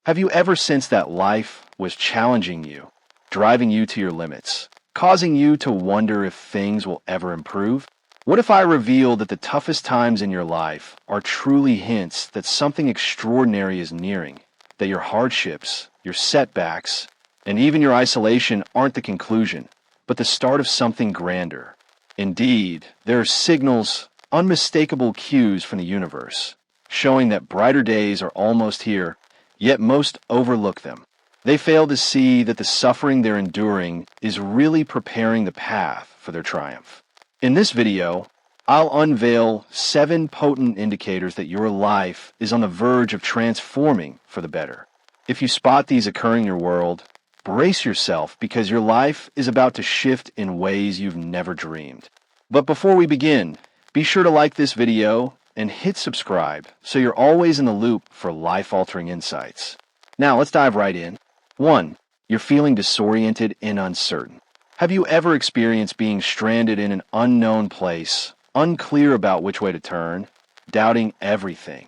Have you ever sensed that life was challenging you, driving you to your limits, causing you to wonder if things will ever improve? What if I reveal that the toughest times in your life are truly hints that something extraordinary is nearing, that your hardships, your setbacks, and even your isolation aren't the conclusion, but the start of something grander? Indeed, there are signals, unmistakable cues from the universe, showing that brighter days are almost here, yet most overlook them. They fail to see that the suffering they're enduring is really preparing the path for their triumph. In this video, I'll unveil 7 potent indicators that your life is on the verge of transforming for the better. If you spot these occurring in your world, brace yourself because your life is about to shift in ways you've never dreamed. But before we begin, be sure to like this video and hit subscribe so you're always in the loop for life-altering insights. Now let's dive right in. 1. You're feeling disoriented and uncertain. Have you ever experienced being stranded in an unknown place, unclear about which way to turn, doubting everything?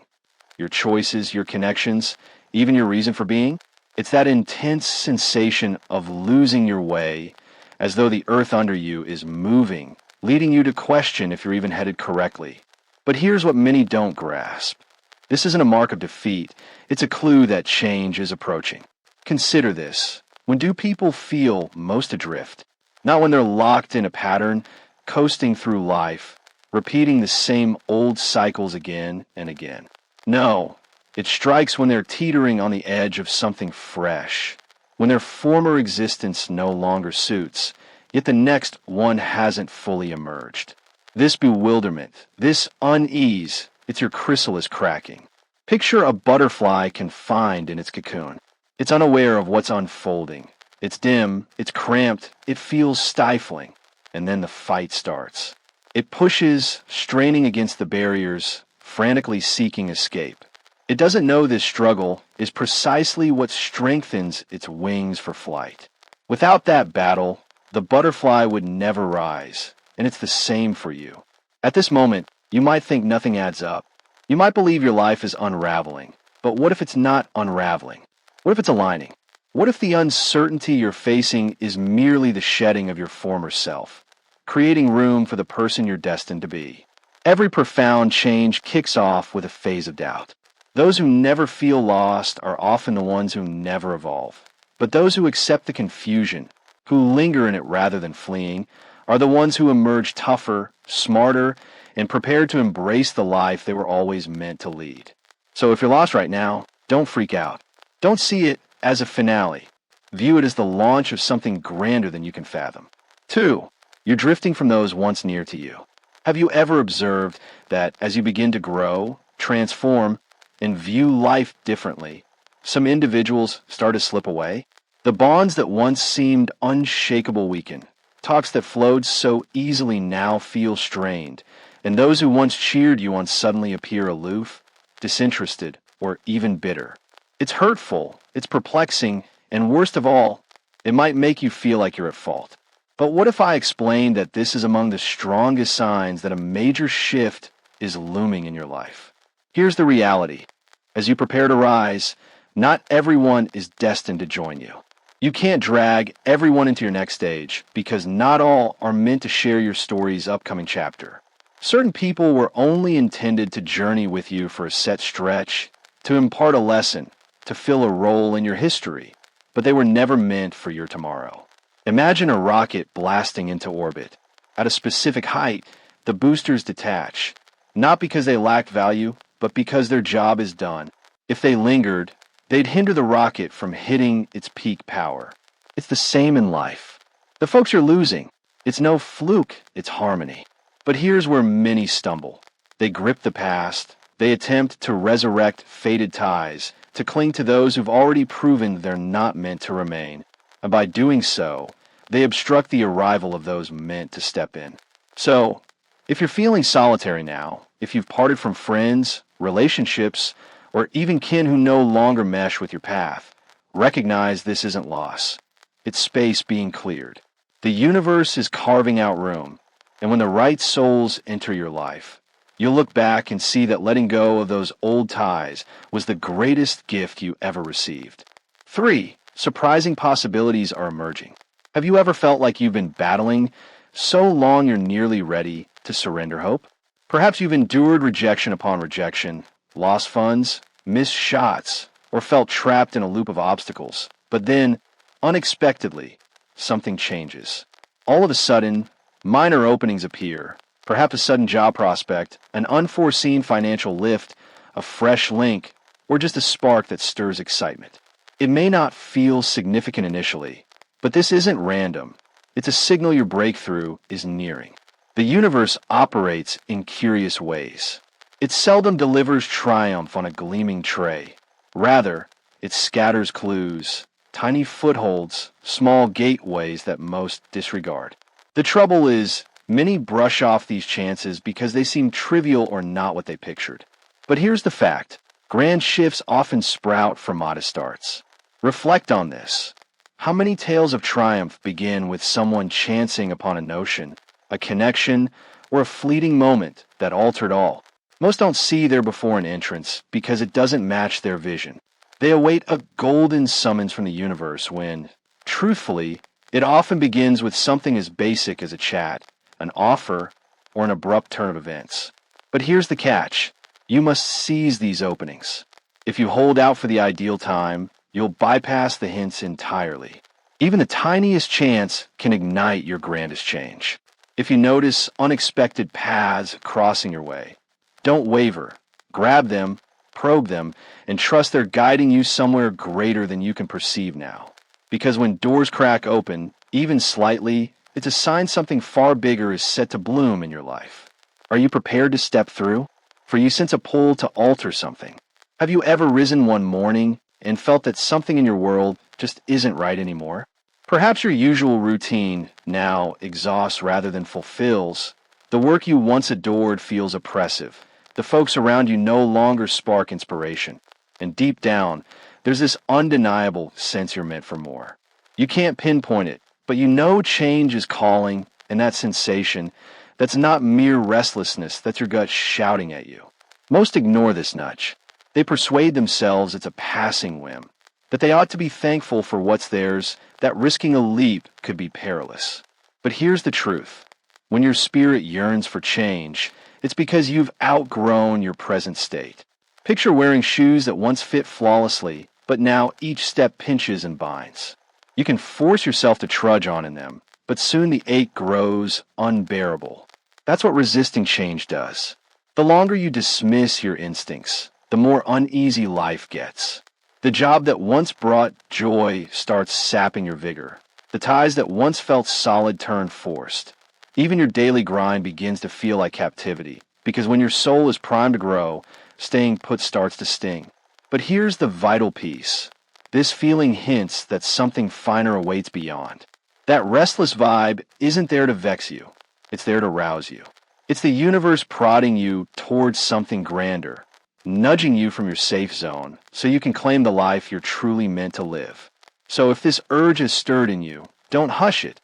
Your choices, your connections, even your reason for being? It's that intense sensation of losing your way, as though the earth under you is moving, leading you to question if you're even headed correctly. But here's what many don't grasp. This isn't a mark of defeat, it's a clue that change is approaching. Consider this. When do people feel most adrift? Not when they're locked in a pattern, coasting through life, repeating the same old cycles again and again. No, it strikes when they're teetering on the edge of something fresh, when their former existence no longer suits, yet the next one hasn't fully emerged. This bewilderment, this unease, it's your chrysalis cracking. Picture a butterfly confined in its cocoon. It's unaware of what's unfolding. It's dim, it's cramped, it feels stifling. And then the fight starts. It pushes, straining against the barriers, frantically seeking escape. It doesn't know this struggle is precisely what strengthens its wings for flight. Without that battle, the butterfly would never rise. And it's the same for you. At this moment, you might think nothing adds up. You might believe your life is unraveling. But what if it's not unraveling? What if it's aligning? What if the uncertainty you're facing is merely the shedding of your former self, creating room for the person you're destined to be? Every profound change kicks off with a phase of doubt. Those who never feel lost are often the ones who never evolve. But those who accept the confusion, who linger in it rather than fleeing, are the ones who emerge tougher, smarter, and prepared to embrace the life they were always meant to lead. So if you're lost right now, don't freak out. Don't see it as a finale. View it as the launch of something grander than you can fathom. 2. You're drifting from those once near to you. Have you ever observed that as you begin to grow, transform, and view life differently, some individuals start to slip away? The bonds that once seemed unshakable weaken. Talks that flowed so easily now feel strained, and those who once cheered you on suddenly appear aloof, disinterested, or even bitter. It's hurtful, it's perplexing, and worst of all, it might make you feel like you're at fault. But what if I explained that this is among the strongest signs that a major shift is looming in your life? Here's the reality. As you prepare to rise, not everyone is destined to join you. You can't drag everyone into your next stage because not all are meant to share your story's upcoming chapter. Certain people were only intended to journey with you for a set stretch, to impart a lesson, to fill a role in your history, but they were never meant for your tomorrow. Imagine a rocket blasting into orbit. At a specific height, the boosters detach, not because they lacked value, but because their job is done. If they lingered, they'd hinder the rocket from hitting its peak power. It's the same in life. The folks you're losing, it's no fluke, it's harmony. But here's where many stumble. They grip the past. They attempt to resurrect faded ties, to cling to those who've already proven they're not meant to remain. And by doing so, they obstruct the arrival of those meant to step in. So, if you're feeling solitary now, if you've parted from friends, relationships, or even kin who no longer mesh with your path, recognize this isn't loss. It's space being cleared. The universe is carving out room, and when the right souls enter your life, You'll look back and see that letting go of those old ties was the greatest gift you ever received. 3. Surprising possibilities are emerging. Have you ever felt like you've been battling so long you're nearly ready to surrender hope? Perhaps you've endured rejection upon rejection, lost funds, missed shots, or felt trapped in a loop of obstacles. But then, unexpectedly, something changes. All of a sudden, minor openings appear. Perhaps a sudden job prospect, an unforeseen financial lift, a fresh link, or just a spark that stirs excitement. It may not feel significant initially, but this isn't random. It's a signal your breakthrough is nearing. The universe operates in curious ways. It seldom delivers triumph on a gleaming tray. Rather, it scatters clues, tiny footholds, small gateways that most disregard. The trouble is, many brush off these chances because they seem trivial or not what they pictured. But here's the fact. Grand shifts often sprout from modest starts. Reflect on this. How many tales of triumph begin with someone chancing upon a notion, a connection, or a fleeting moment that altered all? Most don't see their before an entrance because it doesn't match their vision. They await a golden summons from the universe when, truthfully, it often begins with something as basic as a chat, an offer, or an abrupt turn of events. But here's the catch. You must seize these openings. If you hold out for the ideal time, you'll bypass the hints entirely. Even the tiniest chance can ignite your grandest change. If you notice unexpected paths crossing your way, don't waver. Grab them, probe them, and trust they're guiding you somewhere greater than you can perceive now. Because when doors crack open, even slightly, it's a sign something far bigger is set to bloom in your life. Are you prepared to step through? For you sense a pull to alter something. Have you ever risen one morning and felt that something in your world just isn't right anymore? Perhaps your usual routine now exhausts rather than fulfills. The work you once adored feels oppressive. The folks around you no longer spark inspiration. And deep down, there's this undeniable sense you're meant for more. You can't pinpoint it, but you know change is calling, and that sensation, that's not mere restlessness, that's your gut shouting at you. Most ignore this nudge. They persuade themselves it's a passing whim, that they ought to be thankful for what's theirs, that risking a leap could be perilous. But here's the truth. When your spirit yearns for change, it's because you've outgrown your present state. Picture wearing shoes that once fit flawlessly, but now each step pinches and binds. You can force yourself to trudge on in them, but soon the ache grows unbearable. That's what resisting change does. The longer you dismiss your instincts, the more uneasy life gets. The job that once brought joy starts sapping your vigor. The ties that once felt solid turn forced. Even your daily grind begins to feel like captivity, because when your soul is primed to grow, staying put starts to sting. But here's the vital piece. This feeling hints that something finer awaits beyond. That restless vibe isn't there to vex you. It's there to rouse you. It's the universe prodding you towards something grander, nudging you from your safe zone so you can claim the life you're truly meant to live. So if this urge is stirred in you, don't hush it.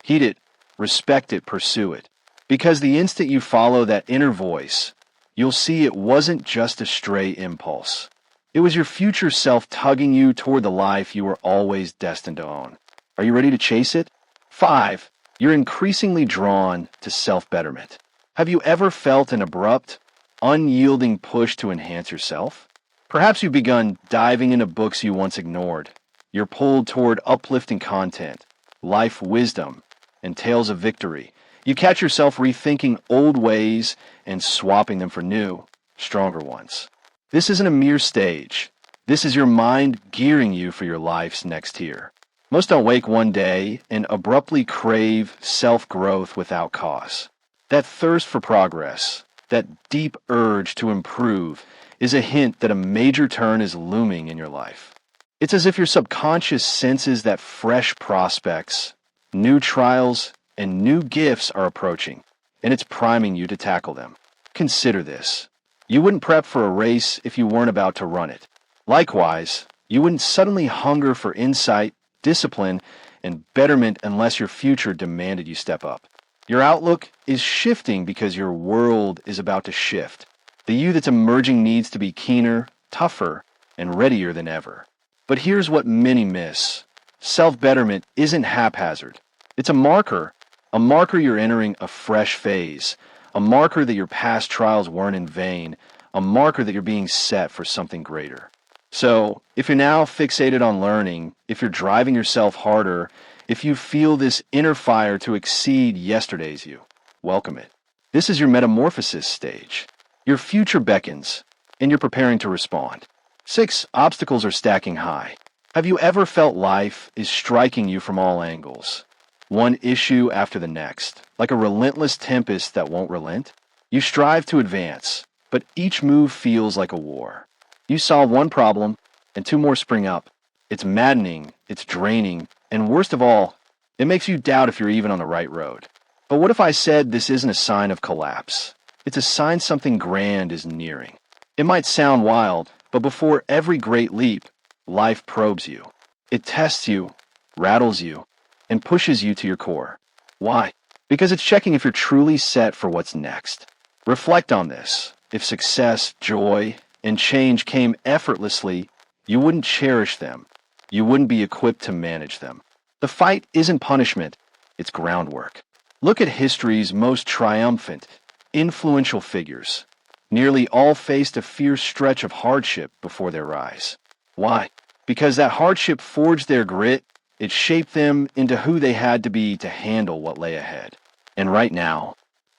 Heed it, respect it, pursue it. Because the instant you follow that inner voice, you'll see it wasn't just a stray impulse. It was your future self tugging you toward the life you were always destined to own. Are you ready to chase it? 5. You're increasingly drawn to self-betterment. Have you ever felt an abrupt, unyielding push to enhance yourself? Perhaps you've begun diving into books you once ignored. You're pulled toward uplifting content, life wisdom, and tales of victory. You catch yourself rethinking old ways and swapping them for new, stronger ones. This isn't a mere stage. This is your mind gearing you for your life's next tier. Most don't wake one day and abruptly crave self-growth without cause. That thirst for progress, that deep urge to improve, is a hint that a major turn is looming in your life. It's as if your subconscious senses that fresh prospects, new trials, and new gifts are approaching, and it's priming you to tackle them. Consider this. You wouldn't prep for a race if you weren't about to run it. Likewise, you wouldn't suddenly hunger for insight, discipline, and betterment unless your future demanded you step up. Your outlook is shifting because your world is about to shift. The you that's emerging needs to be keener, tougher, and readier than ever. But here's what many miss. Self-betterment isn't haphazard. It's a marker you're entering a fresh phase, a marker that your past trials weren't in vain, a marker that you're being set for something greater. So, if you're now fixated on learning, if you're driving yourself harder, if you feel this inner fire to exceed yesterday's you, welcome it. This is your metamorphosis stage. Your future beckons, and you're preparing to respond. 6. Obstacles are stacking high. Have you ever felt life is striking you from all angles? One issue after the next, like a relentless tempest that won't relent? You strive to advance, but each move feels like a war. You solve one problem, and two more spring up. It's maddening, it's draining, and worst of all, it makes you doubt if you're even on the right road. But what if I said this isn't a sign of collapse? It's a sign something grand is nearing. It might sound wild, but before every great leap, life probes you. It tests you, rattles you, and pushes you to your core. Why? Because it's checking if you're truly set for what's next. Reflect on this. If success, joy, and change came effortlessly, you wouldn't cherish them. You wouldn't be equipped to manage them. The fight isn't punishment, it's groundwork. Look at history's most triumphant, influential figures. Nearly all faced a fierce stretch of hardship before their rise. Why? Because that hardship forged their grit, it shaped them into who they had to be to handle what lay ahead. And right now,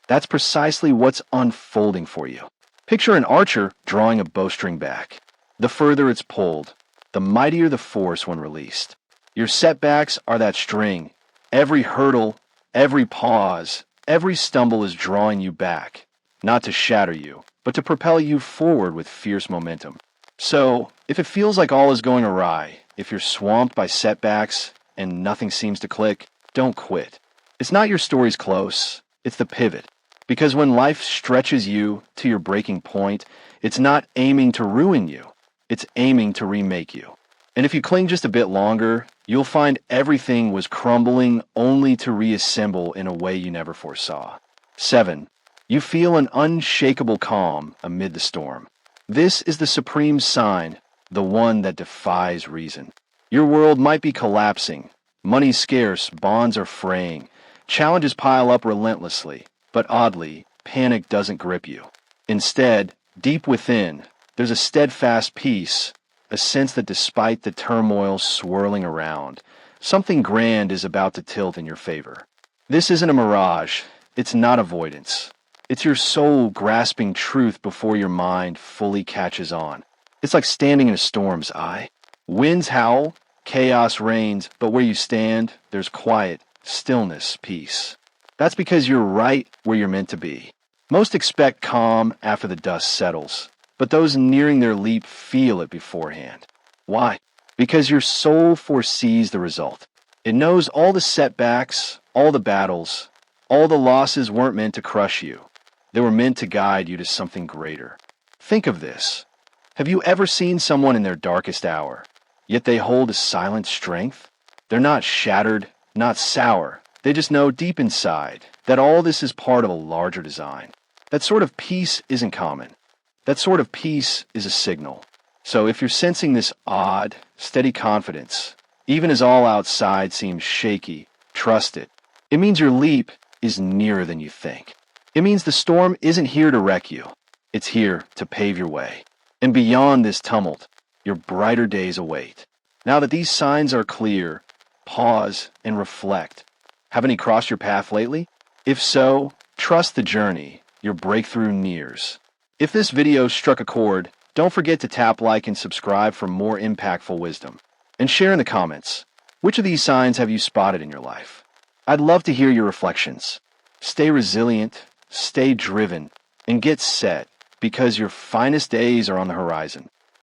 that's precisely what's unfolding for you. Picture an archer drawing a bowstring back. The further it's pulled, the mightier the force when released. Your setbacks are that string. Every hurdle, every pause, every stumble is drawing you back, not to shatter you, but to propel you forward with fierce momentum. So, if it feels like all is going awry, if you're swamped by setbacks and nothing seems to click, don't quit. It's not your story's close, it's the pivot. Because when life stretches you to your breaking point, it's not aiming to ruin you, it's aiming to remake you. And if you cling just a bit longer, you'll find everything was crumbling only to reassemble in a way you never foresaw. 7. You feel an unshakable calm amid the storm. This is the supreme sign, the one that defies reason. Your world might be collapsing, money's scarce, bonds are fraying, challenges pile up relentlessly, but oddly, panic doesn't grip you. Instead, deep within, there's a steadfast peace, a sense that despite the turmoil swirling around, something grand is about to tilt in your favor. This isn't a mirage, it's not avoidance. It's your soul grasping truth before your mind fully catches on. It's like standing in a storm's eye. Winds howl, chaos reigns, but where you stand, there's quiet, stillness, peace. That's because you're right where you're meant to be. Most expect calm after the dust settles, but those nearing their leap feel it beforehand. Why? Because your soul foresees the result. It knows all the setbacks, all the battles, all the losses weren't meant to crush you. They were meant to guide you to something greater. Think of this. Have you ever seen someone in their darkest hour, yet they hold a silent strength? They're not shattered, not sour. They just know deep inside that all this is part of a larger design. That sort of peace isn't common. That sort of peace is a signal. So if you're sensing this odd, steady confidence, even as all outside seems shaky, trust it. It means your leap is nearer than you think. It means the storm isn't here to wreck you. It's here to pave your way. And beyond this tumult, your brighter days await. Now that these signs are clear, pause and reflect. Have any crossed your path lately? If so, trust the journey. Your breakthrough nears. If this video struck a chord, don't forget to tap like and subscribe for more impactful wisdom. And share in the comments, which of these signs have you spotted in your life? I'd love to hear your reflections. Stay resilient, stay driven, and get set, because your finest days are on the horizon.